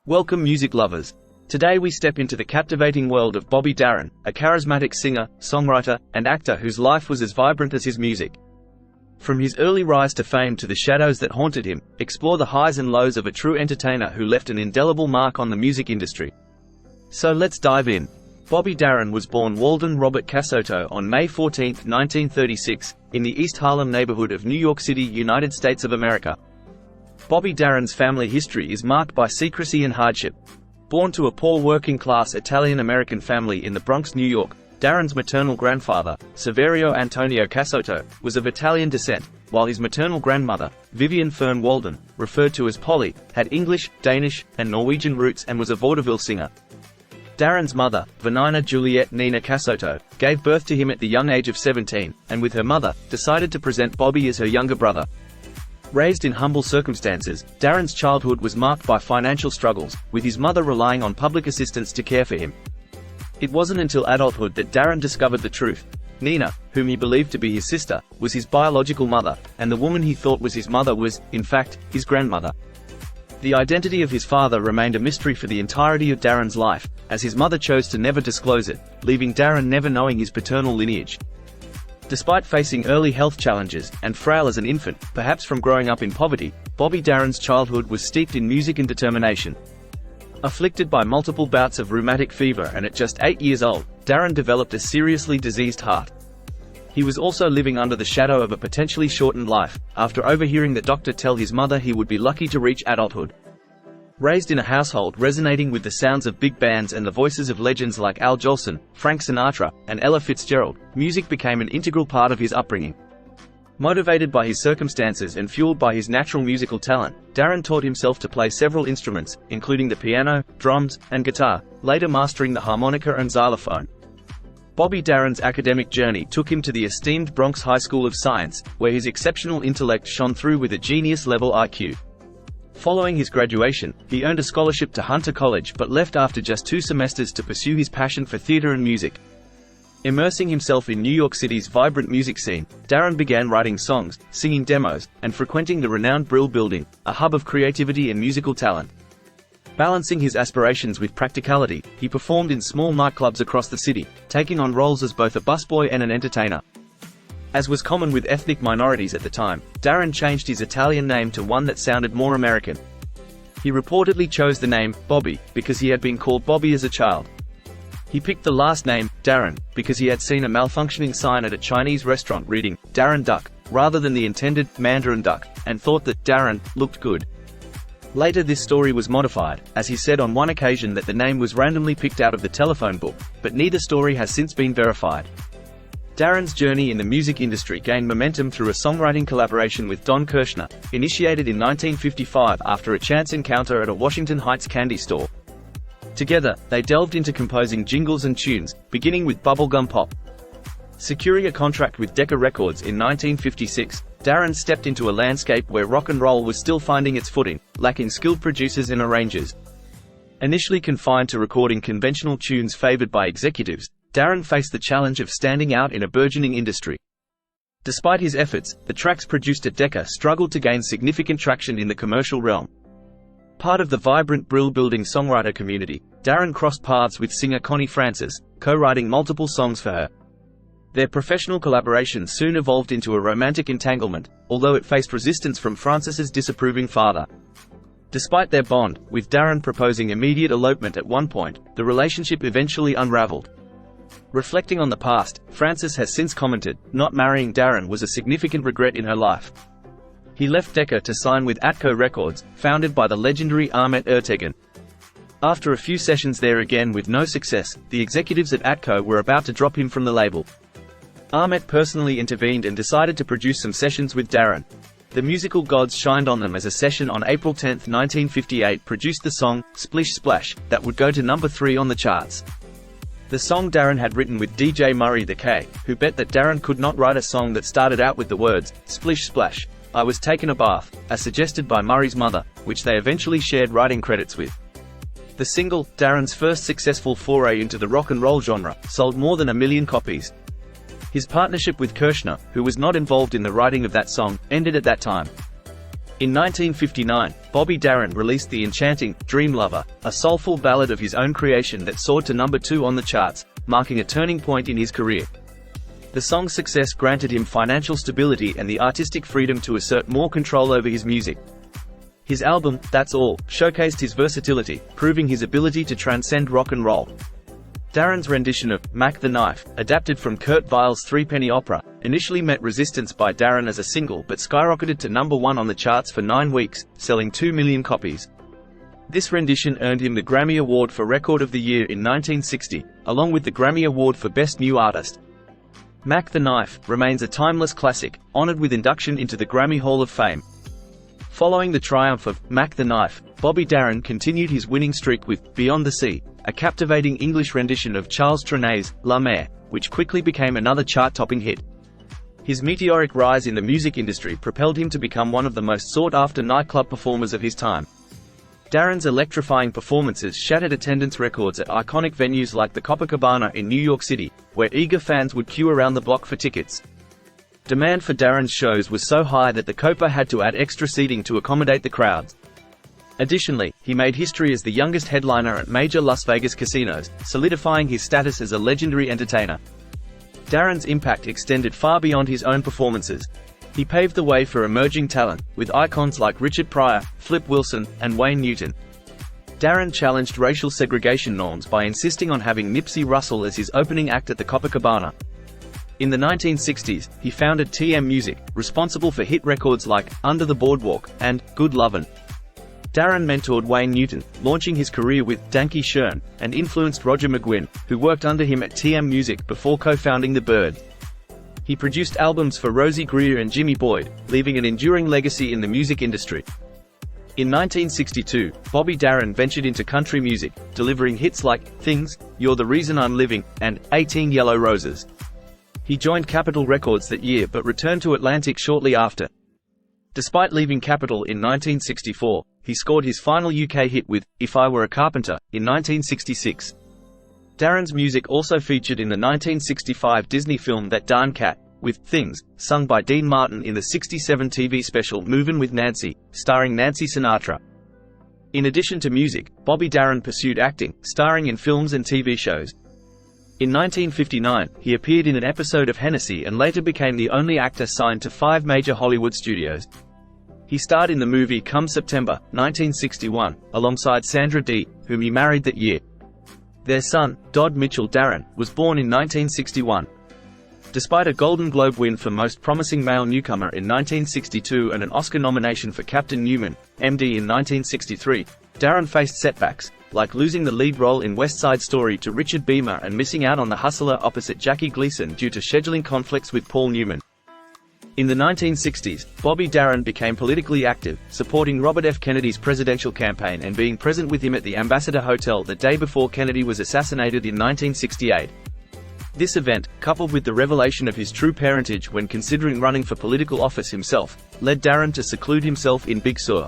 Welcome music lovers. Today we step into the captivating world of Bobby Darin, a charismatic singer, songwriter, and actor whose life was as vibrant as his music. From his early rise to fame to the shadows that haunted him, explore the highs and lows of a true entertainer who left an indelible mark on the music industry. So let's dive in. Bobby Darin was born Walden Robert Casotto on May 14, 1936, in the East Harlem neighborhood of New York City, United States of America. Bobby Darin's family history is marked by secrecy and hardship. Born to a poor working-class Italian-American family in the Bronx, New York, Darin's maternal grandfather, Saverio Antonio Casotto, was of Italian descent, while his maternal grandmother, Vivian Fern Walden, referred to as Polly, had English, Danish, and Norwegian roots and was a vaudeville singer. Darin's mother, Vanina Juliette Nina Casotto, gave birth to him at the young age of 17, and with her mother, decided to present Bobby as her younger brother. Raised in humble circumstances, Darin's childhood was marked by financial struggles, with his mother relying on public assistance to care for him. It wasn't until adulthood that Darin discovered the truth. Nina, whom he believed to be his sister, was his biological mother, and the woman he thought was his mother was, in fact, his grandmother. The identity of his father remained a mystery for the entirety of Darin's life, as his mother chose to never disclose it, leaving Darin never knowing his paternal lineage. Despite facing early health challenges, and frail as an infant, perhaps from growing up in poverty, Bobby Darin's childhood was steeped in music and determination. Afflicted by multiple bouts of rheumatic fever and at just 8 years old, Darin developed a seriously diseased heart. He was also living under the shadow of a potentially shortened life, after overhearing the doctor tell his mother he would be lucky to reach adulthood. Raised in a household resonating with the sounds of big bands and the voices of legends like Al Jolson, Frank Sinatra, and Ella Fitzgerald, music became an integral part of his upbringing. Motivated by his circumstances and fueled by his natural musical talent, Darin taught himself to play several instruments, including the piano, drums, and guitar, later mastering the harmonica and xylophone. Bobby Darin's academic journey took him to the esteemed Bronx High School of Science, where his exceptional intellect shone through with a genius-level IQ. Following his graduation, he earned a scholarship to Hunter College but left after just 2 semesters to pursue his passion for theater and music. Immersing himself in New York City's vibrant music scene, Darin began writing songs, singing demos, and frequenting the renowned Brill Building, a hub of creativity and musical talent. Balancing his aspirations with practicality, he performed in small nightclubs across the city, taking on roles as both a busboy and an entertainer. As was common with ethnic minorities at the time, Darin changed his Italian name to one that sounded more American. He reportedly chose the name, Bobby, because he had been called Bobby as a child. He picked the last name, Darin, because he had seen a malfunctioning sign at a Chinese restaurant reading, Darin Duck, rather than the intended, Mandarin Duck, and thought that Darin looked good. Later this story was modified, as he said on one occasion that the name was randomly picked out of the telephone book, but neither story has since been verified. Darin's journey in the music industry gained momentum through a songwriting collaboration with Don Kirshner, initiated in 1955 after a chance encounter at a Washington Heights candy store. Together, they delved into composing jingles and tunes, beginning with Bubblegum Pop. Securing a contract with Decca Records in 1956, Darin stepped into a landscape where rock and roll was still finding its footing, lacking skilled producers and arrangers. Initially confined to recording conventional tunes favored by executives, Darin faced the challenge of standing out in a burgeoning industry. Despite his efforts, the tracks produced at Decca struggled to gain significant traction in the commercial realm. Part of the vibrant Brill Building songwriter community, Darin crossed paths with singer Connie Francis, co-writing multiple songs for her. Their professional collaboration soon evolved into a romantic entanglement, although it faced resistance from Francis's disapproving father. Despite their bond, with Darin proposing immediate elopement at one point, the relationship eventually unraveled. Reflecting on the past, Francis has since commented, not marrying Darin was a significant regret in her life. He left Decca to sign with Atco Records, founded by the legendary Ahmet Ertegun. After a few sessions there again with no success, the executives at Atco were about to drop him from the label. Ahmet personally intervened and decided to produce some sessions with Darin. The musical gods shined on them as a session on April 10, 1958 produced the song, Splish Splash, that would go to number 3 on the charts. The song Darin had written with DJ Murray the K, who bet that Darin could not write a song that started out with the words, Splish Splash, I was taking a bath, as suggested by Murray's mother, which they eventually shared writing credits with. The single, Darin's first successful foray into the rock and roll genre, sold more than 1 million copies. His partnership with Kirshner, who was not involved in the writing of that song, ended at that time. In 1959, Bobby Darin released the enchanting Dream Lover, a soulful ballad of his own creation that soared to number 2 on the charts, marking a turning point in his career. The song's success granted him financial stability and the artistic freedom to assert more control over his music. His album, That's All, showcased his versatility, proving his ability to transcend rock and roll. Darin's rendition of Mac the Knife, adapted from Kurt Weill's Threepenny Opera, initially met resistance by Darin as a single but skyrocketed to number 1 on the charts for 9 weeks, selling 2 million copies. This rendition earned him the Grammy Award for Record of the Year in 1960, along with the Grammy Award for Best New Artist. Mac the Knife remains a timeless classic, honored with induction into the Grammy Hall of Fame. Following the triumph of Mac the Knife, Bobby Darin continued his winning streak with Beyond the Sea, a captivating English rendition of Charles Trenet La Mer, which quickly became another chart-topping hit. His meteoric rise in the music industry propelled him to become one of the most sought-after nightclub performers of his time. Darin's electrifying performances shattered attendance records at iconic venues like the Copacabana in New York City, where eager fans would queue around the block for tickets. Demand for Darin's shows was so high that the Copa had to add extra seating to accommodate the crowds. Additionally, he made history as the youngest headliner at major Las Vegas casinos, solidifying his status as a legendary entertainer. Darin's impact extended far beyond his own performances. He paved the way for emerging talent, with icons like Richard Pryor, Flip Wilson, and Wayne Newton. Darin challenged racial segregation norms by insisting on having Nipsey Russell as his opening act at the Copacabana. In the 1960s, he founded TM Music, responsible for hit records like Under the Boardwalk and Good Lovin'. Darin mentored Wayne Newton, launching his career with Danky Shern, and influenced Roger McGuinn, who worked under him at TM Music before co-founding The Byrds. He produced albums for Rosie Greer and Jimmy Boyd, leaving an enduring legacy in the music industry. In 1962, Bobby Darin ventured into country music, delivering hits like Things, You're the Reason I'm Living, and 18 Yellow Roses. He joined Capitol Records that year but returned to Atlantic shortly after. Despite leaving Capitol in 1964, he scored his final UK hit with If I Were a Carpenter in 1966. Darin's music also featured in the 1965 Disney film That Darn Cat, with Things, sung by Dean Martin in the '67 TV special Movin' with Nancy, starring Nancy Sinatra. In addition to music, Bobby Darin pursued acting, starring in films and TV shows. In 1959, he appeared in an episode of Hennessy and later became the only actor signed to 5 major Hollywood studios. He starred in the movie Come September, 1961, alongside Sandra Dee, whom he married that year. Their son, Dodd Mitchell Darin, was born in 1961. Despite a Golden Globe win for Most Promising Male Newcomer in 1962 and an Oscar nomination for Captain Newman, MD in 1963, Darin faced setbacks, like losing the lead role in West Side Story to Richard Beymer and missing out on The Hustler opposite Jackie Gleason due to scheduling conflicts with Paul Newman. In the 1960s, Bobby Darin became politically active, supporting Robert F. Kennedy's presidential campaign and being present with him at the Ambassador Hotel the day before Kennedy was assassinated in 1968. This event, coupled with the revelation of his true parentage when considering running for political office himself, led Darin to seclude himself in Big Sur.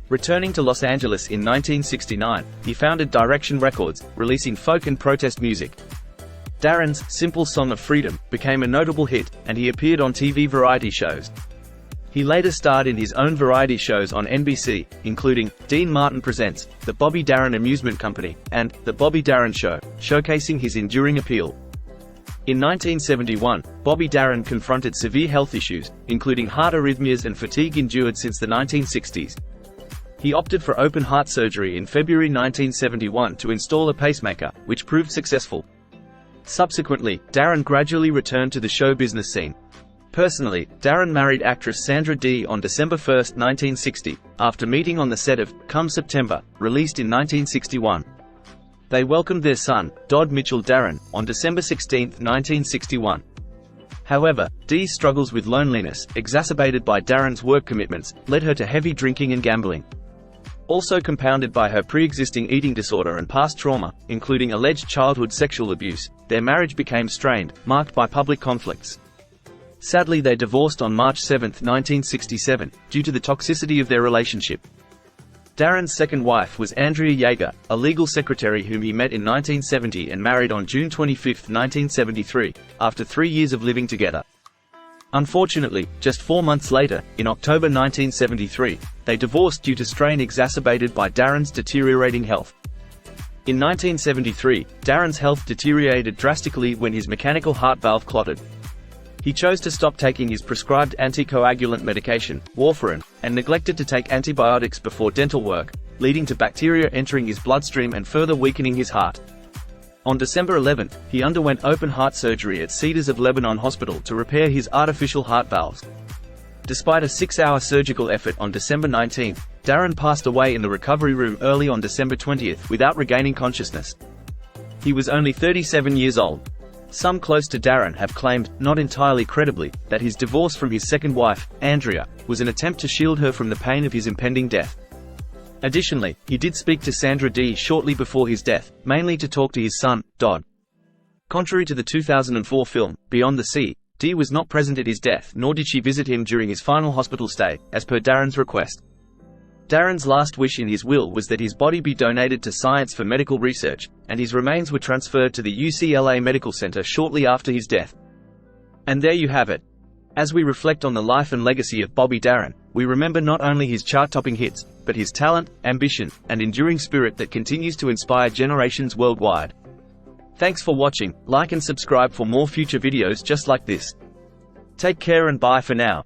Returning to Los Angeles in 1969, he founded Direction Records, releasing folk and protest music. Darin's Simple Song of Freedom became a notable hit, and he appeared on TV variety shows. He later starred in his own variety shows on NBC, including Dean Martin Presents, The Bobby Darin Amusement Company, and The Bobby Darin Show, showcasing his enduring appeal. In 1971, Bobby Darin confronted severe health issues, including heart arrhythmias and fatigue endured since the 1960s. He opted for open heart surgery in February 1971 to install a pacemaker, which proved successful. Subsequently, Darin gradually returned to the show business scene. Personally, Darin married actress Sandra Dee on December 1, 1960, after meeting on the set of Come September, released in 1961. They welcomed their son, Dodd Mitchell Darin, on December 16, 1961. However, Dee's struggles with loneliness, exacerbated by Darin's work commitments, led her to heavy drinking and gambling. Also compounded by her pre-existing eating disorder and past trauma, including alleged childhood sexual abuse, their marriage became strained, marked by public conflicts. Sadly, they divorced on March 7, 1967, due to the toxicity of their relationship. Darin's second wife was Andrea Yeager, a legal secretary whom he met in 1970 and married on June 25, 1973, after 3 years of living together. Unfortunately, just 4 months later, in October 1973, they divorced due to strain exacerbated by Darren's deteriorating health. In 1973, Darren's health deteriorated drastically when his mechanical heart valve clotted. He chose to stop taking his prescribed anticoagulant medication, warfarin, and neglected to take antibiotics before dental work, leading to bacteria entering his bloodstream and further weakening his heart. On December 11, he underwent open heart surgery at Cedars of Lebanon Hospital to repair his artificial heart valves. Despite a 6-hour surgical effort on December 19, Darren passed away in the recovery room early on December 20 without regaining consciousness. He was only 37 years old. Some close to Darren have claimed, not entirely credibly, that his divorce from his second wife, Andrea, was an attempt to shield her from the pain of his impending death. Additionally, he did speak to Sandra Dee shortly before his death, mainly to talk to his son, Dodd. Contrary to the 2004 film, Beyond the Sea, Dee was not present at his death, nor did she visit him during his final hospital stay, as per Darren's request. Darren's last wish in his will was that his body be donated to science for medical research, and his remains were transferred to the UCLA Medical Center shortly after his death. And there you have it. As we reflect on the life and legacy of Bobby Darin, we remember not only his chart-topping hits, but his talent, ambition, and enduring spirit that continues to inspire generations worldwide. Thanks for watching, like and subscribe for more future videos just like this. Take care and bye for now.